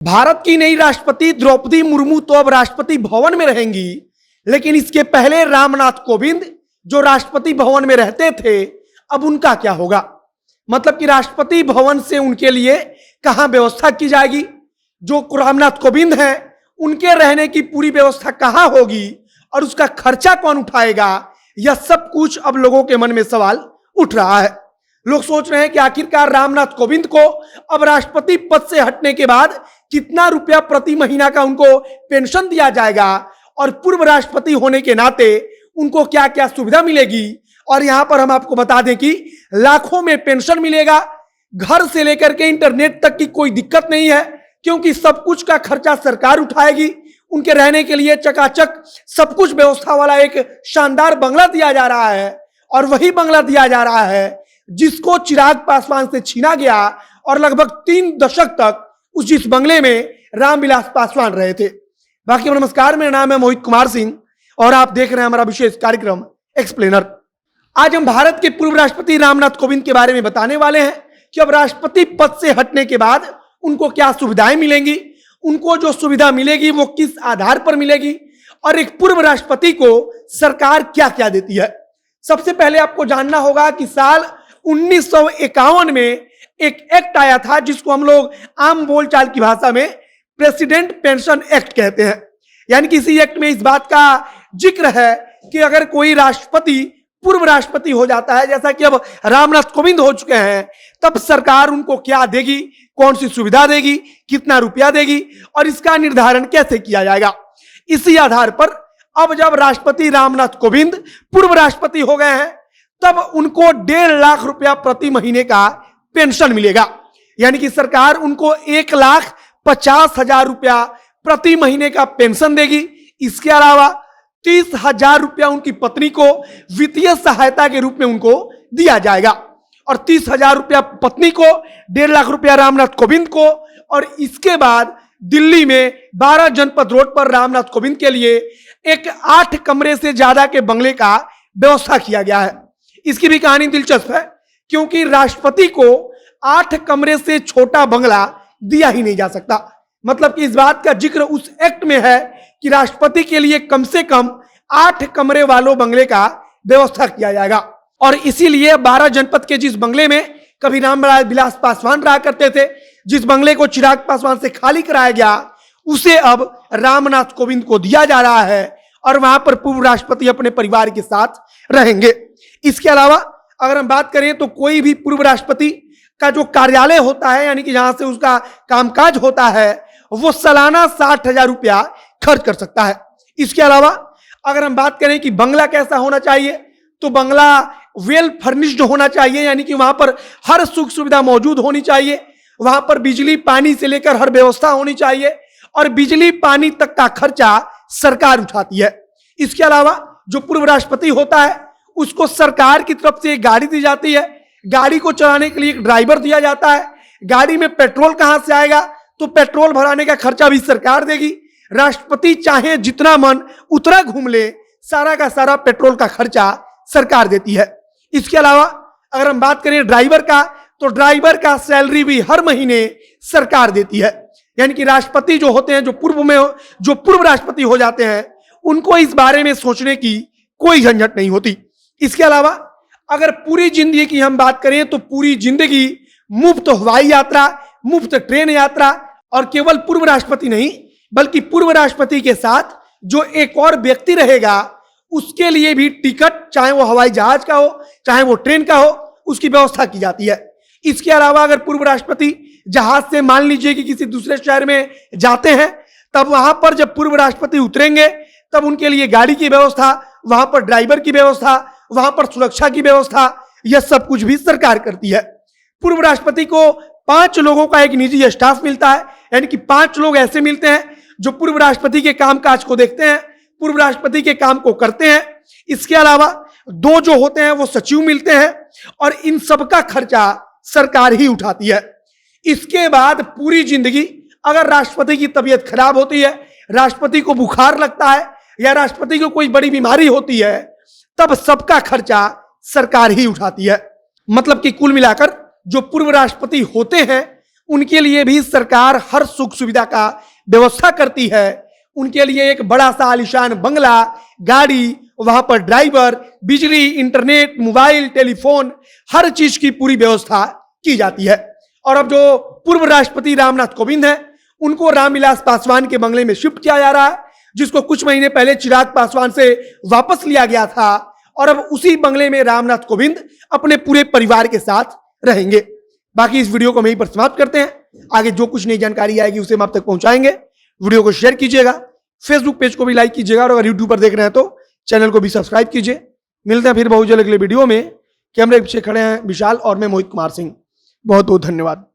भारत की नई राष्ट्रपति द्रौपदी मुर्मू तो अब राष्ट्रपति भवन में रहेंगी, लेकिन इसके पहले रामनाथ कोविंद जो राष्ट्रपति भवन में रहते थे, अब उनका क्या होगा? मतलब कि राष्ट्रपति भवन से उनके लिए कहां व्यवस्था की जाएगी? जो रामनाथ कोविंद हैं उनके रहने की पूरी व्यवस्था कहां होगी और उसका खर्चा कौन उठाएगा? यह सब कुछ अब लोगों के मन में सवाल उठ रहा है। लोग सोच रहे हैं कि आखिरकार रामनाथ कोविंद को अब राष्ट्रपति पद से हटने के बाद कितना रुपया प्रति महीना का उनको पेंशन दिया जाएगा और पूर्व राष्ट्रपति होने के नाते उनको क्या क्या सुविधा मिलेगी। और यहां पर हम आपको बता दें कि लाखों में पेंशन मिलेगा, घर से लेकर के इंटरनेट तक की कोई दिक्कत नहीं है, क्योंकि सब कुछ का खर्चा सरकार उठाएगी। उनके रहने के लिए चकाचक सब कुछ व्यवस्था वाला एक शानदार बंगला दिया जा रहा है, और वही बंगला दिया जा रहा है जिसको चिराग पासवान से छीना गया और लगभग 3 दशक तक जिस बंगले में रामविलास पासवान रहे थे। बाकी नमस्कार, मेरा नाम है मोहित कुमार सिंह और आप देख रहे हैं हमारा विशेष कार्यक्रम एक्सप्लेनर। आज हम भारत के पूर्व राष्ट्रपति रामनाथ कोविंद के बारे में बताने वाले हैं कि अब राष्ट्रपति पद से हटने के बाद उनको क्या सुविधाएं मिलेंगी, उनको जो सुविधा मिलेगी वो किस आधार पर मिलेगी, और एक पूर्व राष्ट्रपति को सरकार क्या क्या देती है। सबसे पहले आपको जानना होगा कि साल 1951 में एक एक्ट आया था जिसको हम लोग आम बोलचाल की भाषा में प्रेसिडेंट पेंशन एक्ट कहते हैं। यानी कि इसी एक्ट में इस बात का जिक्र है कि अगर कोई राष्ट्रपति पूर्व राष्ट्रपति हो जाता है, जैसा कि अब रामनाथ कोविंद हो चुके हैं, तब सरकार उनको क्या देगी, कौन सी सुविधा देगी, कितना रुपया देगी और इसका निर्धारण कैसे किया जाएगा। इसी आधार पर अब जब राष्ट्रपति रामनाथ कोविंद पूर्व राष्ट्रपति हो गए हैं, तब उनको 1.5 लाख रुपया प्रति महीने का पेंशन मिलेगा। यानी कि सरकार उनको 1,50,000 रुपया प्रति महीने का पेंशन देगी। इसके अलावा 30,000 रुपया उनकी पत्नी को वित्तीय सहायता के रूप में उनको दिया जाएगा, और 30,000 रुपया पत्नी को, 1.5 लाख रुपया रामनाथ कोविंद को। और इसके बाद दिल्ली में 12 जनपद रोड पर रामनाथ कोविंद के लिए एक 8 कमरे से ज्यादा के बंगले का व्यवस्था किया गया है। इसकी भी कहानी दिलचस्प है, क्योंकि राष्ट्रपति को 8 कमरे से छोटा बंगला दिया ही नहीं जा सकता। मतलब कि इस बात का जिक्र उस एक्ट में है कि राष्ट्रपति के लिए कम से कम 8 कमरे वालों बंगले का व्यवस्था किया जाएगा। और इसीलिए 12 जनपद के जिस बंगले में कभी रामविलास पासवान रहा करते थे, जिस बंगले को चिराग पासवान से खाली कराया गया, उसे अब रामनाथ कोविंद को दिया जा रहा है और वहां पर पूर्व राष्ट्रपति अपने परिवार के साथ रहेंगे। इसके अलावा अगर हम बात करें तो कोई भी पूर्व राष्ट्रपति का जो कार्यालय होता है, यानी कि जहां से उसका कामकाज होता है, वो सालाना 60,000 रुपया खर्च कर सकता है। इसके अलावा अगर हम बात करें कि बंगला कैसा होना चाहिए, तो बंगला वेल फर्निश्ड होना चाहिए, यानी कि वहां पर हर सुख सुविधा मौजूद होनी चाहिए। वहां पर बिजली पानी से लेकर हर व्यवस्था होनी चाहिए, और बिजली पानी तक का खर्चा सरकार उठाती है। इसके अलावा जो पूर्व राष्ट्रपति होता है उसको सरकार की तरफ से एक गाड़ी दी जाती है, गाड़ी को चलाने के लिए एक ड्राइवर दिया जाता है। गाड़ी में पेट्रोल कहां से आएगा, तो पेट्रोल भराने का खर्चा भी सरकार देगी। राष्ट्रपति चाहे जितना मन उतना घूम ले, सारा का सारा पेट्रोल का खर्चा सरकार देती है। इसके अलावा अगर हम बात करें ड्राइवर का, तो ड्राइवर का सैलरी भी हर महीने सरकार देती है। यानी कि राष्ट्रपति जो होते हैं, जो पूर्व राष्ट्रपति हो जाते हैं, उनको इस बारे में सोचने की कोई झंझट नहीं होती। इसके अलावा अगर पूरी जिंदगी की हम बात करें तो पूरी जिंदगी मुफ्त हवाई यात्रा, मुफ्त ट्रेन यात्रा, और केवल पूर्व राष्ट्रपति नहीं बल्कि पूर्व राष्ट्रपति के साथ जो एक और व्यक्ति रहेगा उसके लिए भी टिकट, चाहे वो हवाई जहाज का हो चाहे वो ट्रेन का हो, उसकी व्यवस्था की जाती है। इसके अलावा अगर पूर्व राष्ट्रपति जहाज से मान लीजिए कि किसी दूसरे शहर में जाते हैं, तब वहां पर जब पूर्व राष्ट्रपति उतरेंगे तब उनके लिए गाड़ी की व्यवस्था, वहां पर ड्राइवर की व्यवस्था, वहां पर सुरक्षा की व्यवस्था, यह सब कुछ भी सरकार करती है। पूर्व राष्ट्रपति को 5 लोगों का एक निजी स्टाफ मिलता है, यानी कि 5 लोग ऐसे मिलते हैं जो पूर्व राष्ट्रपति के कामकाज को देखते हैं, पूर्व राष्ट्रपति के काम को करते हैं। इसके अलावा 2 जो होते हैं वो सचिव मिलते हैं, और इन सब का खर्चा सरकार ही उठाती है। इसके बाद पूरी जिंदगी अगर राष्ट्रपति की तबीयत खराब होती है, राष्ट्रपति को बुखार लगता है या राष्ट्रपति को कोई बड़ी बीमारी होती है, तब सबका खर्चा सरकार ही उठाती है। मतलब कि कुल मिलाकर जो पूर्व राष्ट्रपति होते हैं उनके लिए भी सरकार हर सुख सुविधा का व्यवस्था करती है। उनके लिए एक बड़ा सा आलीशान बंगला, गाड़ी, वहां पर ड्राइवर, बिजली, इंटरनेट, मोबाइल, टेलीफोन, हर चीज की पूरी व्यवस्था की जाती है। और अब जो पूर्व राष्ट्रपति रामनाथ कोविंद हैं, उनको रामविलास पासवान के बंगले में शिफ्ट किया जा रहा है, जिसको कुछ महीने पहले चिराग पासवान से वापस लिया गया था। और अब उसी बंगले में रामनाथ कोविंद अपने पूरे परिवार के साथ रहेंगे। बाकी इस वीडियो को हम यहीं पर समाप्त करते हैं। आगे जो कुछ नई जानकारी आएगी उसे हम आप तक पहुंचाएंगे। वीडियो को शेयर कीजिएगा, फेसबुक पेज को भी लाइक कीजिएगा, और अगर यूट्यूब पर देख रहे हैं तो चैनल को भी सब्सक्राइब कीजिए। मिलते हैं फिर बहुत जल्द अगले वीडियो में। कैमरे पीछे खड़े हैं विशाल और मैं मोहित कुमार सिंह। बहुत बहुत धन्यवाद।